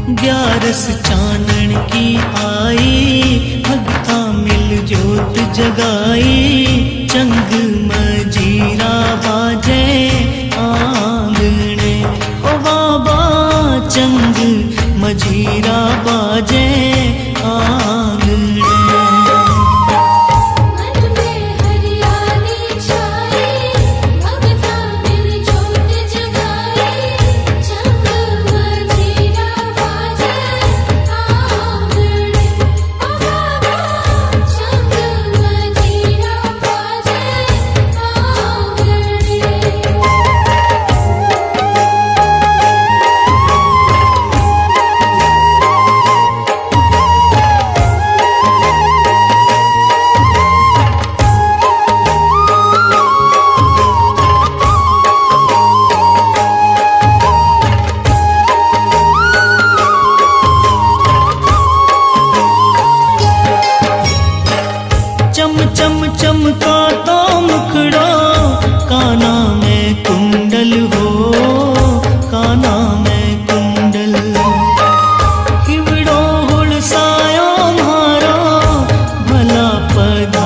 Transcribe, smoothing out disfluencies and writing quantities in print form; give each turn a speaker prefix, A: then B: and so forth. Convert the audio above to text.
A: ग्यारस चानन की आई, भगता मिल जोत जगाई। चंग मजीरा बाजे आंगणे, ओ बाबा चंग मजीरा बाजे आंगणे। चम चम चमका तो मुखड़ो, काना में कुंडल हो, काना में कुंडल। हिवड़ो हुड़सायो मारो, भला पग